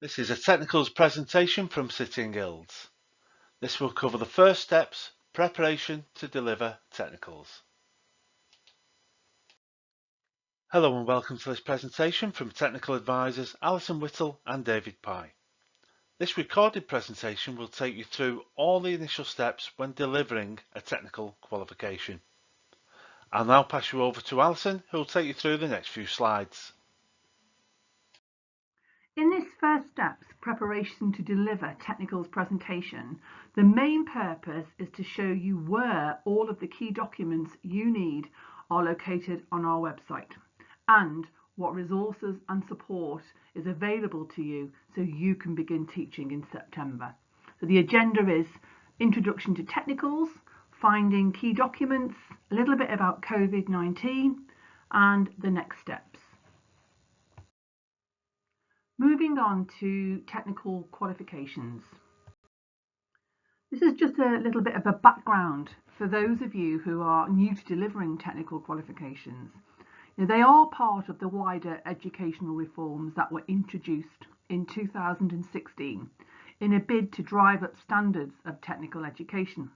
This is a Technicals presentation from City and Guilds. This will cover the first steps, preparation to deliver Technicals. Hello and welcome to this presentation from Technical Advisors Alison Whittle and David Pye. This recorded presentation will take you through all the initial steps when delivering a technical qualification. I'll now pass you over to Alison, who will take you through the next few slides. In this first steps, preparation to deliver Technicals presentation, the main purpose is to show you where all of the key documents you need are located on our website and what resources and support is available to you so you can begin teaching in September. So the agenda is introduction to Technicals, finding key documents, a little bit about COVID-19 and the next steps. Moving on to technical qualifications. This is just a little bit of a background for those of you who are new to delivering technical qualifications. They are part of the wider educational reforms that were introduced in 2016 in a bid to drive up standards of technical education.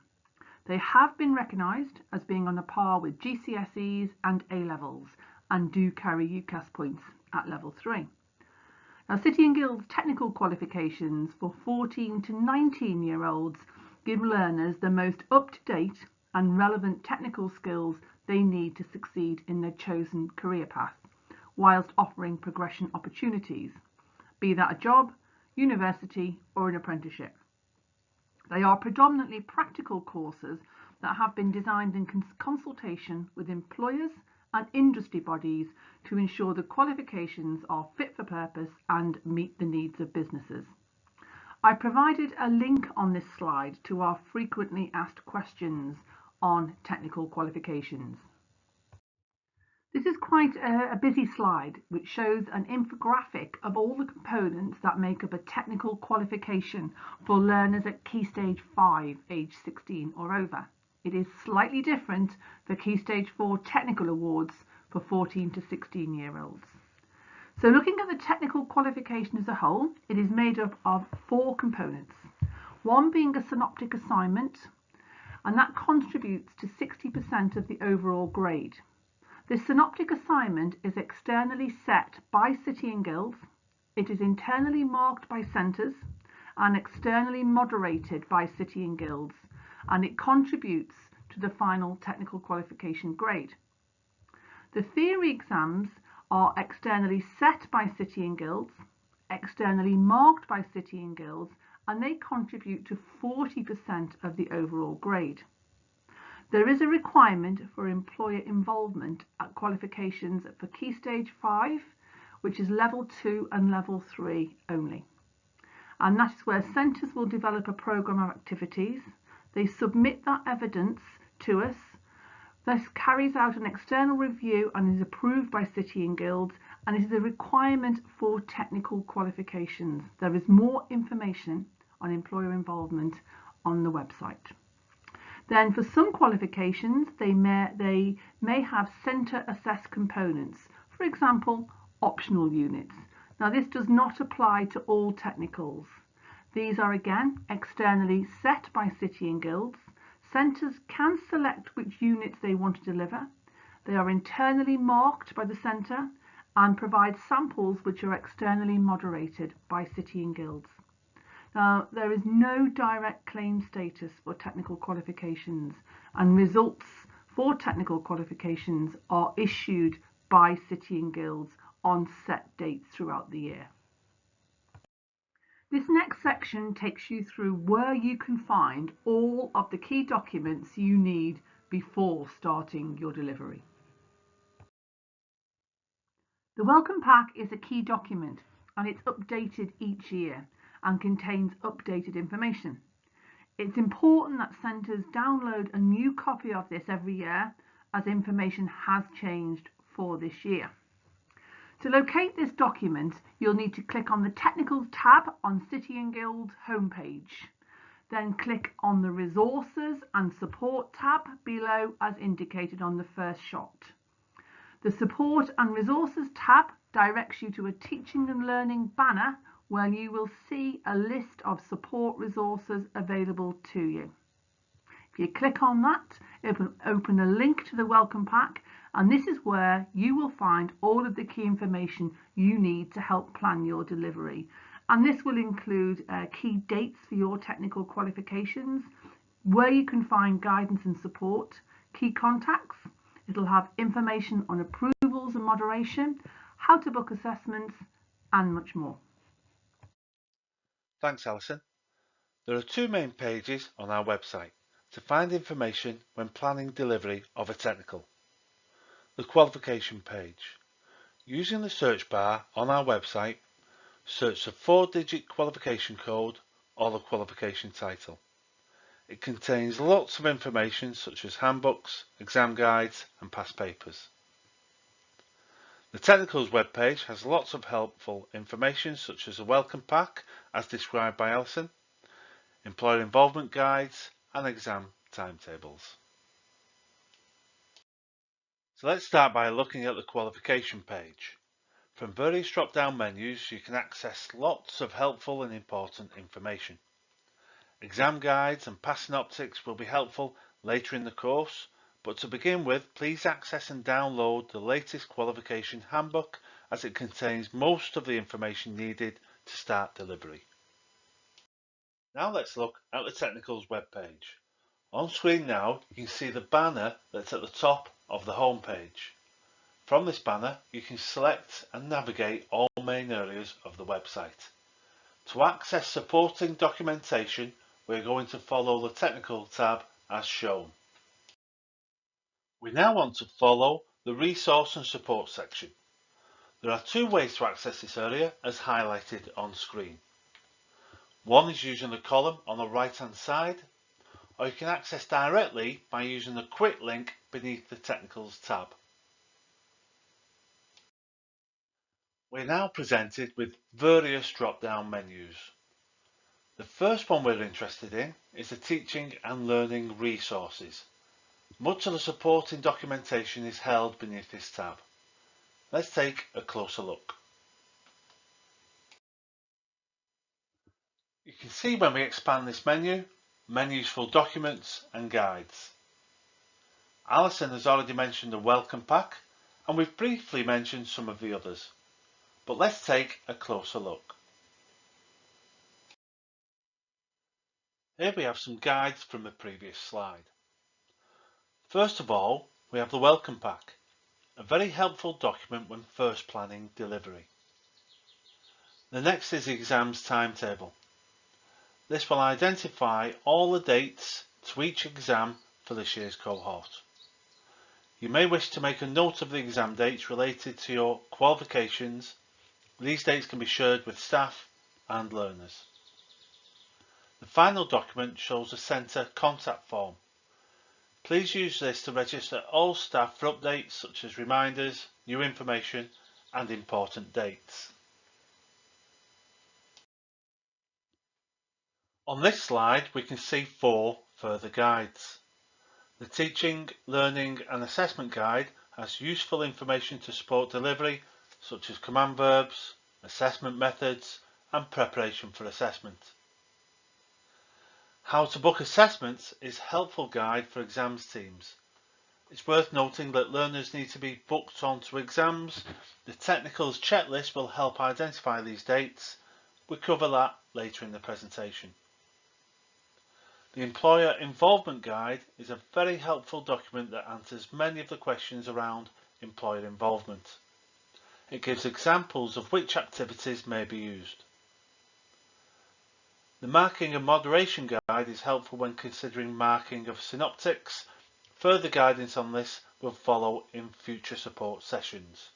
They have been recognised as being on a par with GCSEs and A-levels and do carry UCAS points at level 3. Now, City and Guilds technical qualifications for 14 to 19-year-olds give learners the most up-to-date and relevant technical skills they need to succeed in their chosen career path, whilst offering progression opportunities, be that a job, university or an apprenticeship. They are predominantly practical courses that have been designed in consultation with employers and industry bodies to ensure the qualifications are fit for purpose and meet the needs of businesses. I provided a link on this slide to our frequently asked questions on technical qualifications. This is quite a busy slide which shows an infographic of all the components that make up a technical qualification for learners at Key Stage 5, age 16 or over. It is slightly different for Key Stage 4 technical awards for 14 to 16-year-olds. So looking at the technical qualification as a whole, it is made up of 4 components. One being a synoptic assignment, and that contributes to 60% of the overall grade. This synoptic assignment is externally set by City and Guilds. It is internally marked by centres and externally moderated by City and Guilds, and it contributes to the final technical qualification grade. The theory exams are externally set by City and Guilds, externally marked by City and Guilds, and they contribute to 40% of the overall grade. There is a requirement for employer involvement at qualifications for Key Stage 5, which is level 2 and level 3 only. And that is where centres will develop a programme of activities. They submit that evidence to us. This carries out an external review and is approved by City and Guilds, and it is a requirement for technical qualifications. There is more information on employer involvement on the website. Then for some qualifications, they may have centre assessed components, for example, optional units. Now this does not apply to all technicals. These are again externally set by City and Guilds. Centres can select which units they want to deliver. They are internally marked by the centre and provide samples which are externally moderated by City and Guilds. Now, there is no direct claim status for technical qualifications, and results for technical qualifications are issued by City and Guilds on set dates throughout the year. This next section takes you through where you can find all of the key documents you need before starting your delivery. The welcome pack is a key document and it's updated each year and contains updated information. It's important that centres download a new copy of this every year as information has changed for this year. To locate this document, you'll need to click on the Technicals tab on City and Guilds homepage. Then click on the Resources and Support tab below as indicated on the first shot. The Support and Resources tab directs you to a Teaching and Learning banner where you will see a list of support resources available to you. If you click on that, it will open a link to the welcome pack, and this is where you will find all of the key information you need to help plan your delivery. And this will include key dates for your technical qualifications, where you can find guidance and support, key contacts. It'll have information on approvals and moderation, how to book assessments, and much more. Thanks, Alison. There are two main pages on our website to find information when planning delivery of a technical. The Qualification Page. Using the search bar on our website, search the 4-digit qualification code or the qualification title. It contains lots of information such as handbooks, exam guides and past papers. The Technicals webpage has lots of helpful information such as a welcome pack as described by Alison, employer involvement guides and exam timetables. So let's start by looking at the qualification page. From various drop-down menus you can access lots of helpful and important information. Exam guides and past synoptics will be helpful later in the course, but to begin with, please access and download the latest qualification handbook as it contains most of the information needed to start delivery. Now let's look at the Technicals webpage. On screen now you can see the banner that's at the top of the home page. From this banner you can select and navigate all main areas of the website. To access supporting documentation, we're going to follow the Technical tab as shown. We now want to follow the Resource and Support section. There are two ways to access this area as highlighted on screen. One is using the column on the right hand side, or you can access directly by using the quick link beneath the Technicals tab. We're now presented with various drop-down menus. The first one we're interested in is the Teaching and Learning Resources. Much of the supporting documentation is held beneath this tab. Let's take a closer look. You can see when we expand this menu, menus for documents and guides. Alison has already mentioned the welcome pack, and we've briefly mentioned some of the others. But let's take a closer look. Here we have some guides from the previous slide. First of all, we have the welcome pack, a very helpful document when first planning delivery. The next is the exams timetable. This will identify all the dates to each exam for this year's cohort. You may wish to make a note of the exam dates related to your qualifications. These dates can be shared with staff and learners. The final document shows the centre contact form. Please use this to register all staff for updates such as reminders, new information and important dates. On this slide we can see 4 further guides. The Teaching, Learning and Assessment Guide has useful information to support delivery such as command verbs, assessment methods and preparation for assessment. How to book assessments is a helpful guide for exams teams. It's worth noting that learners need to be booked onto exams. The Technicals checklist will help identify these dates. We'll cover that later in the presentation. The Employer Involvement Guide is a very helpful document that answers many of the questions around employer involvement. It gives examples of which activities may be used. The Marking and Moderation Guide is helpful when considering marking of synoptics. Further guidance on this will follow in future support sessions.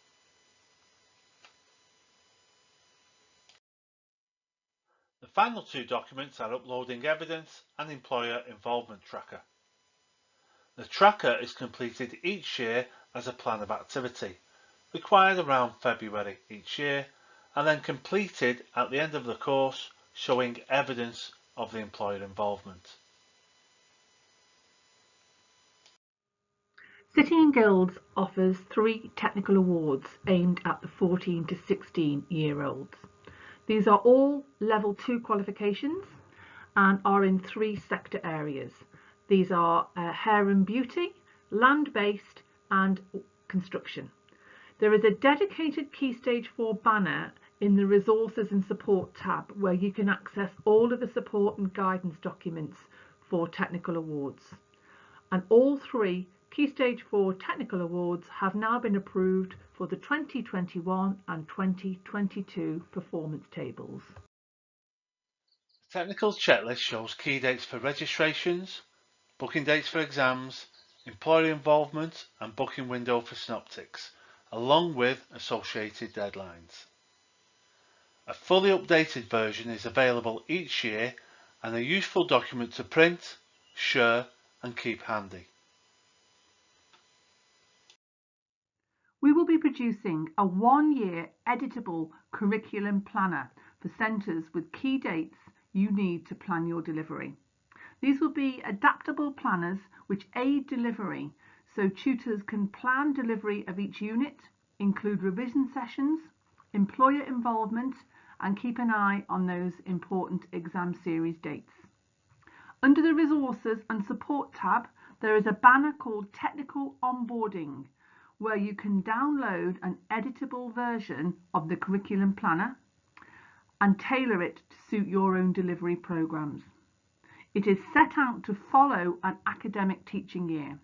The final 2 documents are Uploading Evidence and Employer Involvement Tracker. The tracker is completed each year as a plan of activity, required around February each year, and then completed at the end of the course, showing evidence of the employer involvement. City and Guilds offers 3 technical awards aimed at the 14 to 16-year-olds. These are all level 2 qualifications and are in 3 sector areas. These are hair and beauty, land-based and construction. There is a dedicated Key Stage 4 banner in the Resources and Support tab where you can access all of the support and guidance documents for technical awards. And all 3 Key Stage 4 technical awards have now been approved for the 2021 and 2022 performance tables. The technical checklist shows key dates for registrations, booking dates for exams, employer involvement and booking window for synoptics, along with associated deadlines. A fully updated version is available each year and a useful document to print, share and keep handy. We will be producing a 1-year editable curriculum planner for centres with key dates you need to plan your delivery. These will be adaptable planners which aid delivery so tutors can plan delivery of each unit, include revision sessions, employer involvement and keep an eye on those important exam series dates. Under the Resources and Support tab, there is a banner called Technical Onboarding where you can download an editable version of the curriculum planner and tailor it to suit your own delivery programs. It is set out to follow an academic teaching year.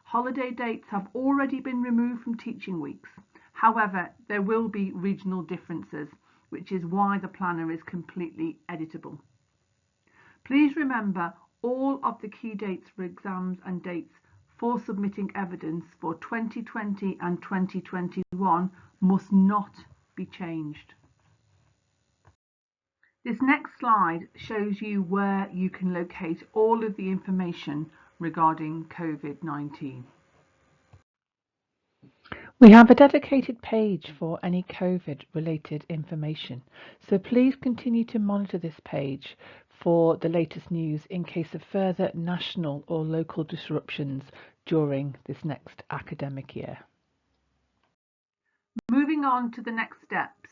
Holiday dates have already been removed from teaching weeks. However, there will be regional differences, which is why the planner is completely editable. Please remember all of the key dates for exams and dates for submitting evidence for 2020 and 2021 must not be changed. This next slide shows you where you can locate all of the information regarding COVID-19. We have a dedicated page for any COVID-related information, so please continue to monitor this page for the latest news in case of further national or local disruptions during this next academic year. Moving on to the next steps.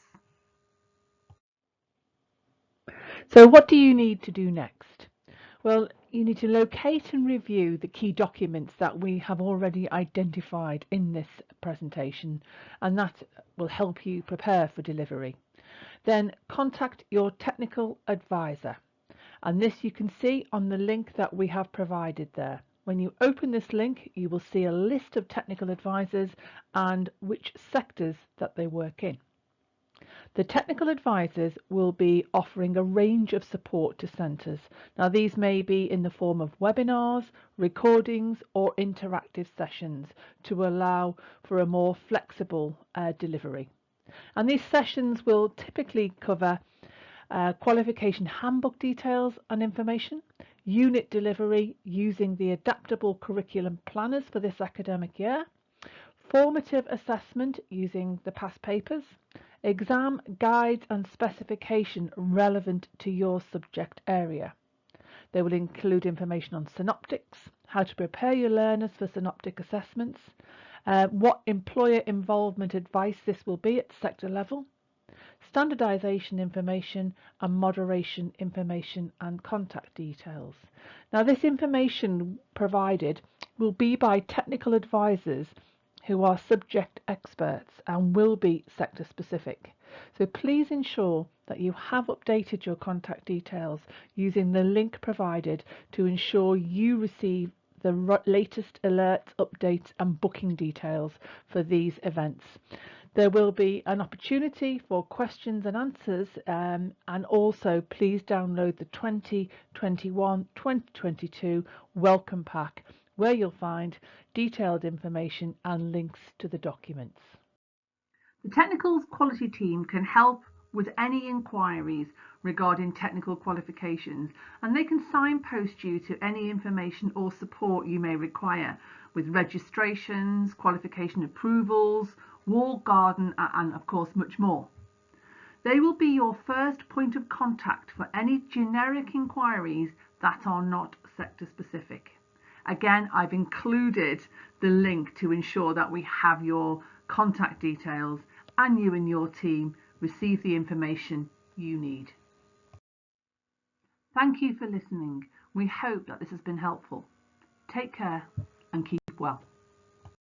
So what do you need to do next? Well, you need to locate and review the key documents that we have already identified in this presentation, and that will help you prepare for delivery. Then contact your technical advisor, and this you can see on the link that we have provided there. When you open this link, you will see a list of technical advisors and which sectors that they work in. The technical advisors will be offering a range of support to centres. Now these may be in the form of webinars, recordings or interactive sessions to allow for a more flexible delivery. And these sessions will typically cover qualification handbook details and information, unit delivery using the adaptable curriculum planners for this academic year, formative assessment using the past papers, exam guides and specification relevant to your subject area. They will include information on synoptics, how to prepare your learners for synoptic assessments, what employer involvement advice this will be at sector level, standardisation information and moderation information and contact details. Now this information provided will be by technical advisors who are subject experts and will be sector specific. So please ensure that you have updated your contact details using the link provided to ensure you receive the latest alerts, updates and booking details for these events. There will be an opportunity for questions and answers, and also please download the 2021-2022 Welcome Pack, where you'll find detailed information and links to the documents. The Technical Quality team can help with any inquiries regarding technical qualifications, and they can signpost you to any information or support you may require with registrations, qualification approvals, wall garden and of course much more. They will be your first point of contact for any generic inquiries that are not sector specific. Again, I've included the link to ensure that we have your contact details and you and your team receive the information you need. Thank you for listening. We hope that this has been helpful. Take care and keep well.